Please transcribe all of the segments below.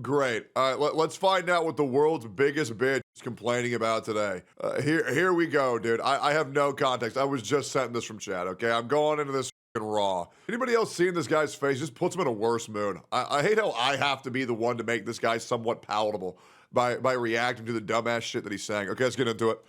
Great. All right, let's find out what the world's biggest bitch is complaining about today. Here we go, dude. I have no context. I was just sent this from chat, okay? I'm going into this raw. Anybody else seeing this guy's face just puts him in a worse mood. I hate how I have to be the one to make this guy somewhat palatable by reacting to the dumbass shit that he's saying. Okay, let's get into it.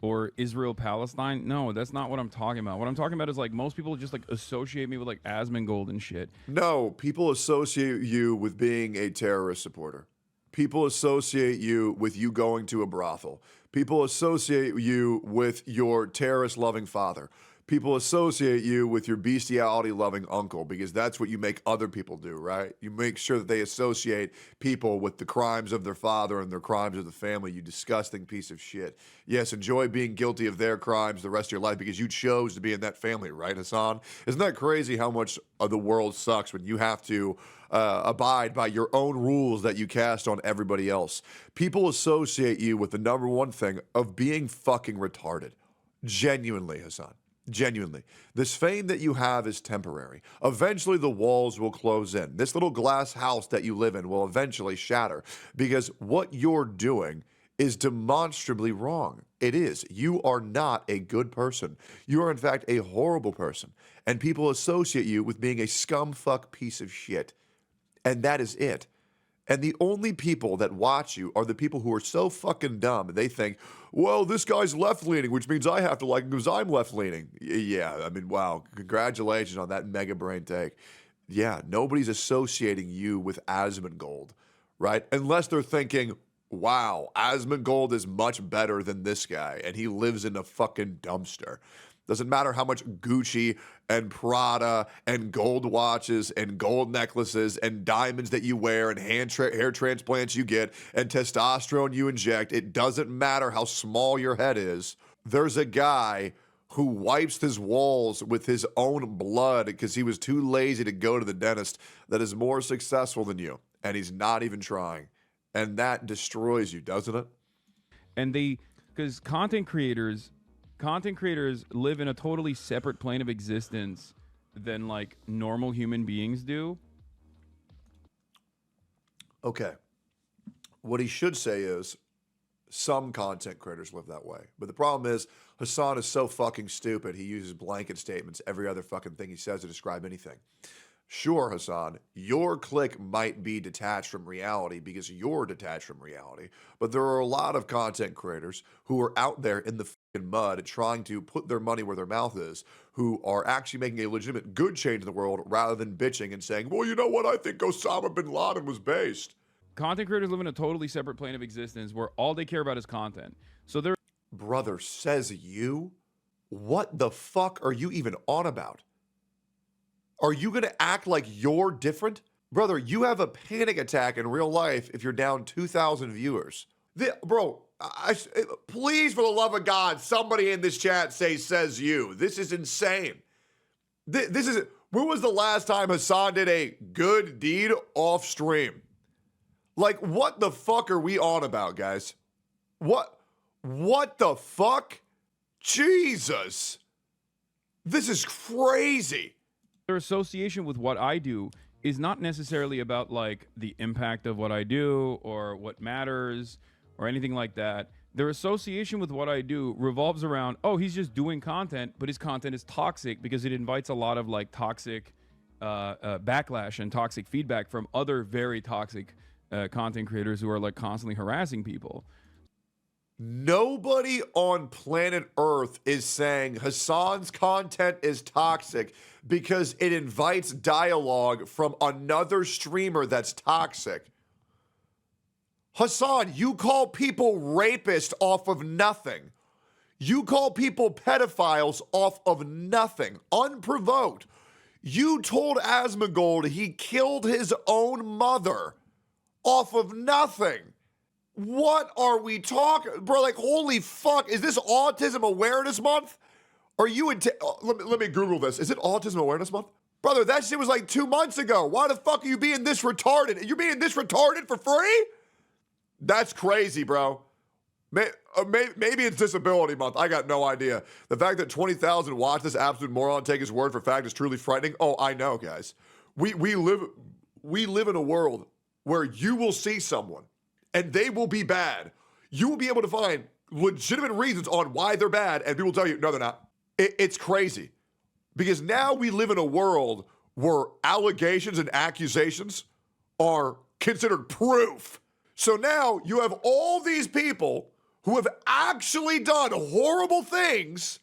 Or Israel Palestine. No, that's not what I'm talking about. What I'm talking about is like most people just like associate me with like Asmongold and shit. No, people associate you with being a terrorist supporter. People associate you with you going to a brothel. People associate you with your terrorist loving father. People associate you with your bestiality loving uncle because that's what you make other people do, right? You make sure that they associate people with the crimes of their father and their crimes of the family, you disgusting piece of shit. Yes, enjoy being guilty of their crimes the rest of your life because you chose to be in that family, right, Hasan? Isn't that crazy how much of the world sucks when you have to abide by your own rules that you cast on everybody else? People associate you with the number one thing of being fucking retarded. Genuinely, Hasan. Genuinely. This fame that you have is temporary. Eventually the walls will close in. This little glass house that you live in will eventually shatter because what you're doing is demonstrably wrong. It is. You are not a good person. You are in fact a horrible person. And people associate you with being a scumfuck piece of shit. And that is it. And the only people that watch you are the people who are so fucking dumb. They think, well, this guy's left-leaning, which means I have to like him because I'm left-leaning. Yeah, I mean, wow. Congratulations on that mega brain take. Yeah, nobody's associating you with Asmongold, right? Unless they're thinking, wow, Asmongold is much better than this guy, and he lives in a fucking dumpster. Doesn't matter how much Gucci and Prada and gold watches and gold necklaces and diamonds that you wear and hair transplants you get and testosterone you inject. It doesn't matter how small your head is. There's a guy who wipes his walls with his own blood because he was too lazy to go to the dentist that is more successful than you. And he's not even trying. And that destroys you, doesn't it? And because content creators live in a totally separate plane of existence than like normal human beings do. Okay. What he should say is some content creators live that way. But the problem is Hasan is so fucking stupid. He uses blanket statements every other fucking thing he says to describe anything. Sure, Hasan, your clique might be detached from reality because you're detached from reality, but there are a lot of content creators who are out there in the fucking mud trying to put their money where their mouth is, who are actually making a legitimate good change in the world rather than bitching and saying, well, you know what, I think Osama bin Laden was based. Content creators live in a totally separate plane of existence where all they care about is content. So they're... Brother, says you? What the fuck are you even on about? Are you going to act like you're different? Brother, you have a panic attack in real life if you're down 2,000 viewers. Bro, please, for the love of God, somebody in this chat says you. This is insane. This is... When was the last time Hasan did a good deed off stream? Like, what the fuck are we on about, guys? What the fuck? Jesus. This is crazy. Their association with what I do is not necessarily about like the impact of what I do or what matters or anything like that. Their association with what I do revolves around, oh, he's just doing content, but his content is toxic because it invites a lot of like toxic backlash and toxic feedback from other very toxic content creators who are like constantly harassing people. Nobody on planet Earth is saying Hasan's content is toxic because it invites dialogue from another streamer that's toxic. Hasan, you call people rapists off of nothing. You call people pedophiles off of nothing, unprovoked. You told Asmongold he killed his own mother off of nothing. What are we talking, bro? Like, holy fuck! Is this Autism Awareness Month? Are you let me Google this. Is it Autism Awareness Month, brother? That shit was like 2 months ago. Why the fuck are you being this retarded? You're being this retarded for free? That's crazy, bro. Maybe it's Disability Month. I got no idea. The fact that 20,000 watch this absolute moron take his word for fact is truly frightening. Oh, I know, guys. We live in a world where you will see someone and they will be bad. You will be able to find legitimate reasons on why they're bad, and people tell you, no, they're not. It's crazy. Because now we live in a world where allegations and accusations are considered proof. So now you have all these people who have actually done horrible things,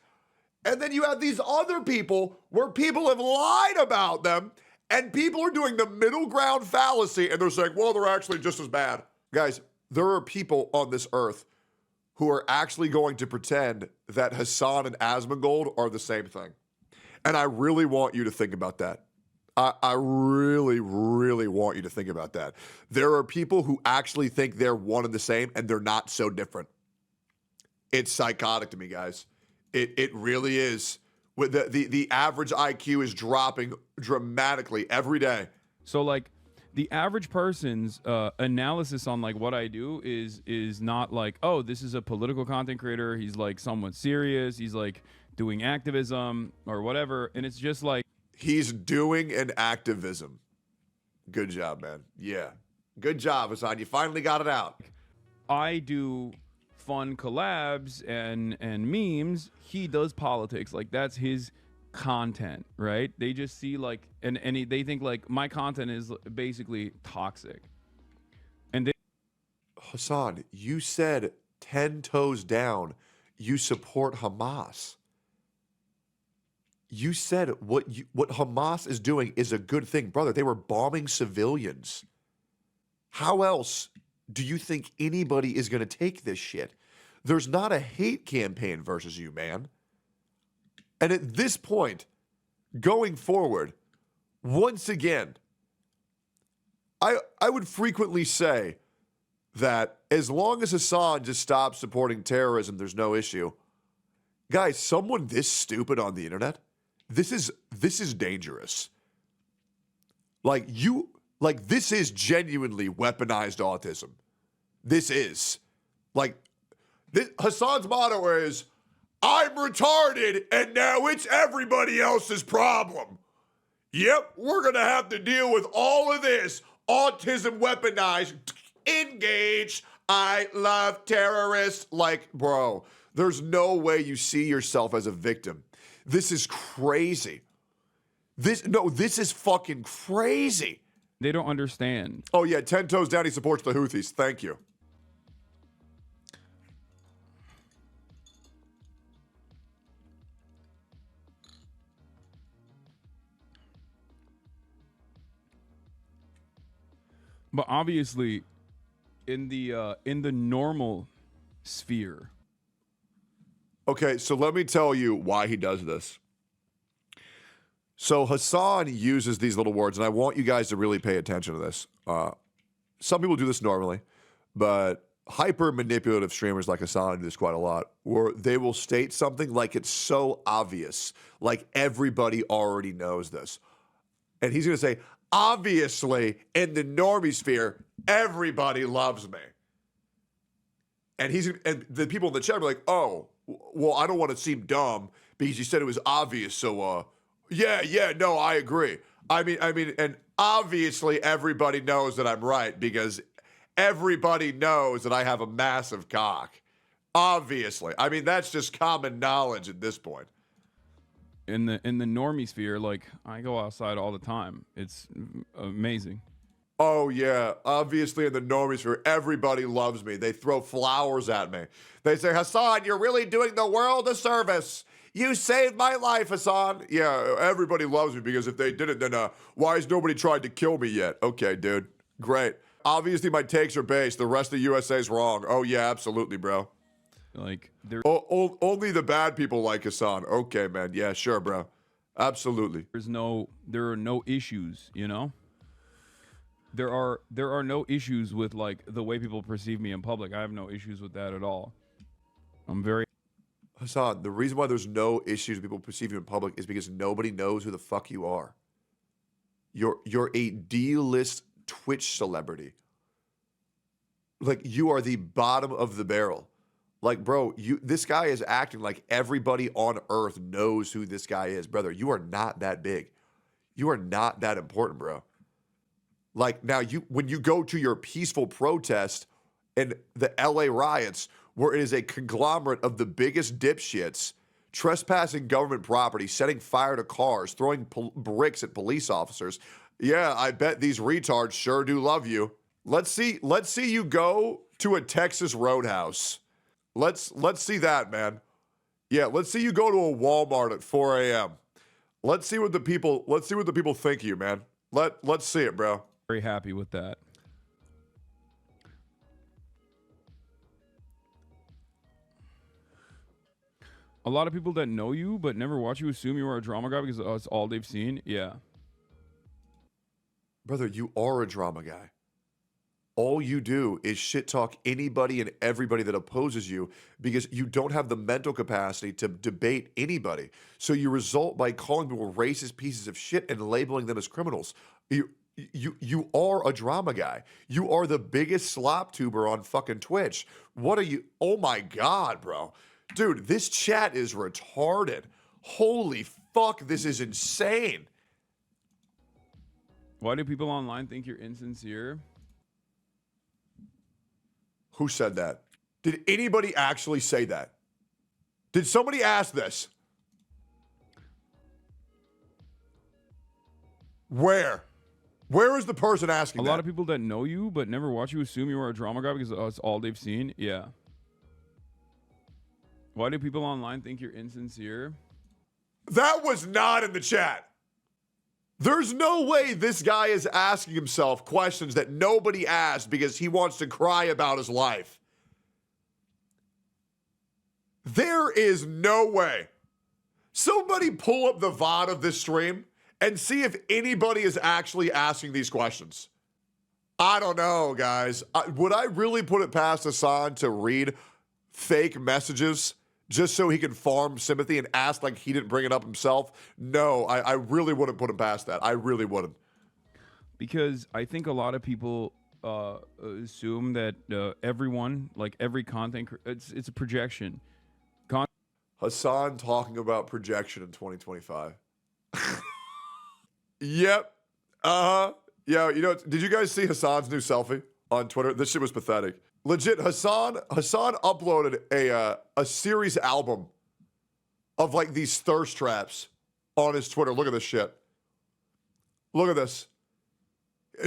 and then you have these other people where people have lied about them, and people are doing the middle ground fallacy, and they're saying, well, they're actually just as bad. Guys, there are people on this earth who are actually going to pretend that Hasan and Asmongold are the same thing. And I really want you to think about that. I really, really want you to think about that. There are people who actually think they're one and the same, and they're not so different. It's psychotic to me, guys. It really is. With the average IQ is dropping dramatically every day. So like the average person's analysis on like what I do is not like, oh, this is a political content creator. He's like somewhat serious. He's like doing activism or whatever. And it's just like, he's doing an activism. Good job, man. Yeah. Good job, Hasan. You finally got it out. I do fun collabs and memes. He does politics. Like that's his content, right? They just see like, they think like my content is basically toxic. And they, Hasan, you said 10 toes down, you support Hamas. You said what Hamas is doing is a good thing. Brother, they were bombing civilians. How else do you think anybody is going to take this shit? There's not a hate campaign versus you, man. And at this point, going forward, once again, I would frequently say that as long as Hasan just stops supporting terrorism, there's no issue. Guys, someone this stupid on the internet, this is dangerous. This is genuinely weaponized autism. This is. Hasan's motto is, I'm retarded and now it's everybody else's problem. Yep, we're going to have to deal with all of this. Autism weaponized. Engaged. I love terrorists. Like, bro, there's no way you see yourself as a victim. This is crazy. This is fucking crazy. they don't understand. Oh, yeah, 10 toes down, he supports the Houthis. Thank you. But obviously, in the normal sphere. Okay, so let me tell you why he does this. So Hasan uses these little words, and I want you guys to really pay attention to this. Some people do this normally, but hyper-manipulative streamers like Hasan do this quite a lot, where they will state something like it's so obvious, like everybody already knows this. And he's going to say, obviously, in the normie sphere, everybody loves me. And the people in the chat are like, oh, well, I don't want to seem dumb because you said it was obvious. So, no, I agree. I mean, and obviously everybody knows that I'm right because everybody knows that I have a massive cock. Obviously. I mean, that's just common knowledge at this point. In the normie sphere, like, I go outside all the time. It's amazing. Oh, yeah. Obviously, in the normie sphere, everybody loves me. They throw flowers at me. They say, Hasan, you're really doing the world a service. You saved my life, Hasan. Yeah, everybody loves me because if they didn't, then why has nobody tried to kill me yet? Okay, dude. Great. Obviously, my takes are based. The rest of the USA's wrong. Oh, yeah, absolutely, bro. Like, there. Only the bad people like Hasan. Okay, man. Yeah, sure, bro. Absolutely. There are no issues, you know? There are no issues with like the way people perceive me in public. I have no issues with that at all. I'm very Hasan, the reason why there's no issues with people perceive you in public is because nobody knows who the fuck you are. You're a D-list Twitch celebrity. Like, you are the bottom of the barrel. Like, bro, this guy is acting like everybody on earth knows who this guy is. Brother, you are not that big. You are not that important, bro. Like now when you go to your peaceful protest in the LA riots, where it is a conglomerate of the biggest dipshits trespassing government property, setting fire to cars, throwing bricks at police officers. Yeah, I bet these retards sure do love you. Let's see you go to a Texas roadhouse. Let's see that, man. Yeah, let's see you go to a Walmart at 4 a.m. Let's see what the people think of you, man. Let's see it, bro. Very happy with that. A lot of people that know you but never watch you assume you are a drama guy because it's all they've seen. Yeah. Brother, you are a drama guy. All you do is shit talk anybody and everybody that opposes you because you don't have the mental capacity to debate anybody. So you result by calling people racist pieces of shit and labeling them as criminals. You are a drama guy. You are the biggest slop tuber on fucking Twitch. What are you? Oh my God, bro. Dude, this chat is retarded. Holy fuck, this is insane. Why do people online think you're insincere? Who said that? Did anybody actually say that? Did somebody ask this? Where? Where is the person asking that? A lot of people that know you but never watch you assume you are a drama guy because it's all they've seen. Yeah. Why do people online think you're insincere? That was not in the chat. There's no way this guy is asking himself questions that nobody asked because he wants to cry about his life. There is no way. Somebody pull up the VOD of this stream and see if anybody is actually asking these questions. I don't know, guys. Would I really put it past Hasan to read fake messages just so he can farm sympathy and act like he didn't bring it up himself? No, I really wouldn't put him past that. I really wouldn't. Because I think a lot of people assume that everyone, like every content, it's a projection. Hasan talking about projection in 2025. Yep. Uh-huh. Yeah, you know, did you guys see Hasan's new selfie on Twitter? This shit was pathetic. Legit, Hasan uploaded a series album of like these thirst traps on his Twitter. Look at this shit. Look at this.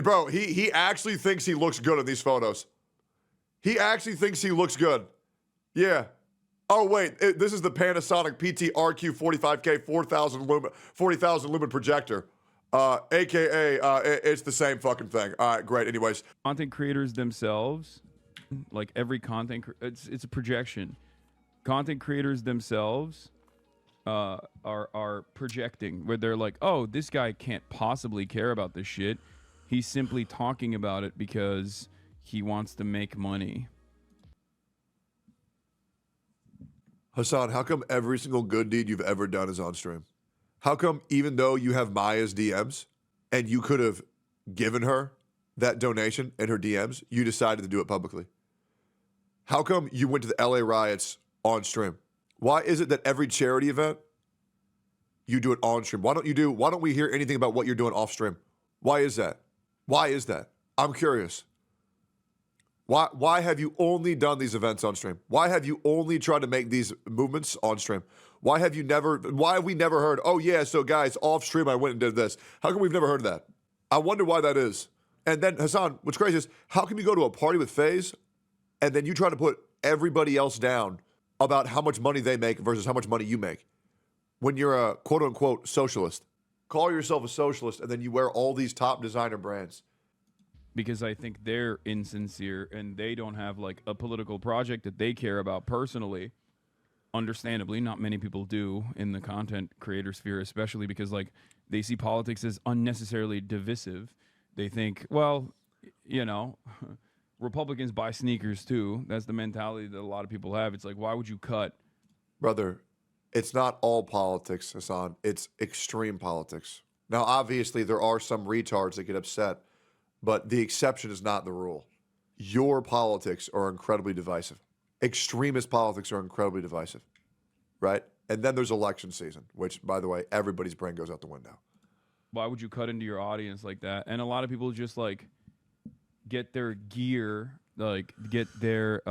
Bro, he actually thinks he looks good in these photos. He actually thinks he looks good. Yeah. Oh, wait. This is the Panasonic PT-RQ 45K 40,000 lumen projector. AKA, it's the same fucking thing. All right, great. Anyways. Content creators themselves, like every it's a projection. Content creators themselves are projecting, where they're like, oh, this guy can't possibly care about this shit. He's simply talking about it because he wants to make money. Hasan, how come every single good deed you've ever done is on stream? How come even though you have Maya's DMs and you could have given her that donation in her DMs, you decided to do it publicly? How come you went to the LA riots on stream? Why is it that every charity event, you do it on stream? Why don't we hear anything about what you're doing off stream? Why is that? Why is that? I'm curious. Why have you only done these events on stream? Why have you only tried to make these movements on stream? Why have we never heard, oh yeah, so guys, off stream I went and did this? How come we've never heard of that? I wonder why that is. And then Hasan, what's crazy is, how can you go to a party with FaZe and then you try to put everybody else down about how much money they make versus how much money you make when you're a quote unquote socialist? Call yourself a socialist and then you wear all these top designer brands. Because I think they're insincere and they don't have like a political project that they care about personally. Understandably, not many people do in the content creator sphere, especially because like they see politics as unnecessarily divisive. They think, well, you know, Republicans buy sneakers too. That's the mentality that a lot of people have. It's like, why would you cut? Brother, it's not all politics, Hasan. It's extreme politics. Now, obviously, there are some retards that get upset, but the exception is not the rule. Your politics are incredibly divisive. Extremist politics are incredibly divisive, right? And then there's election season, which, by the way, everybody's brain goes out the window. why would you cut into your audience like that? And a lot of people just like get their gear, like get their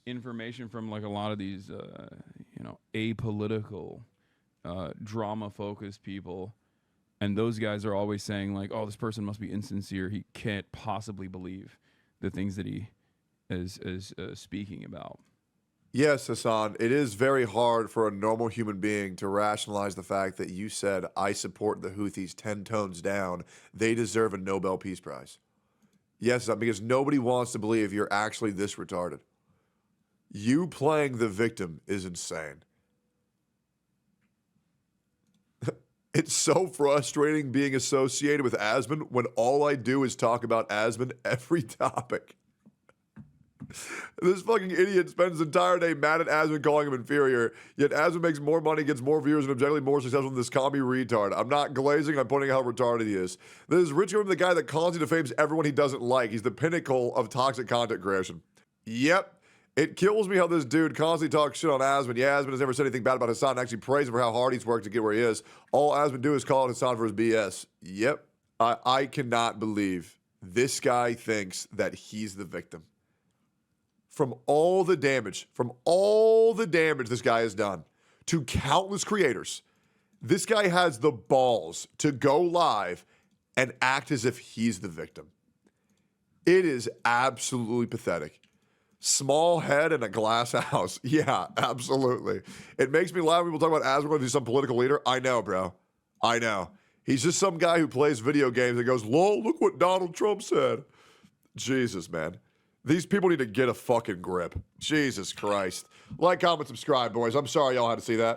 information from like a lot of these, apolitical, drama-focused people. And those guys are always saying like, oh, this person must be insincere. He can't possibly believe the things that he is speaking about. Yes, Hasan, it is very hard for a normal human being to rationalize the fact that you said, I support the Houthis 10 tones down. They deserve a Nobel Peace Prize. Yes, Hasan, because nobody wants to believe you're actually this retarded. You playing the victim is insane. It's so frustrating being associated with Asman when all I do is talk about Asman every topic. This fucking idiot spends his entire day mad at Asman, calling him inferior, yet Asman makes more money, gets more viewers, and objectively more successful than this commie retard. I'm not glazing, I'm pointing out how retarded he is. This is Rich Graham, the guy that constantly defames everyone he doesn't like. He's the pinnacle of toxic content creation. Yep. It kills me how this dude constantly talks shit on Asman. Yeah, Asman has never said anything bad about Hasan, actually praise him for how hard he's worked to get where he is. All Asman do is call out Hasan for his BS. Yep. I cannot believe this guy thinks that he's the victim. From all the damage this guy has done to countless creators, this guy has the balls to go live and act as if he's the victim. It is absolutely pathetic. Small head and a glass house. Yeah, absolutely. It makes me laugh when people talk about Asman going to be some political leader. I know, bro. I know. He's just some guy who plays video games and goes, lol, look what Donald Trump said. Jesus, man. These people need to get a fucking grip. Jesus Christ. Like, comment, subscribe, boys. I'm sorry y'all had to see that.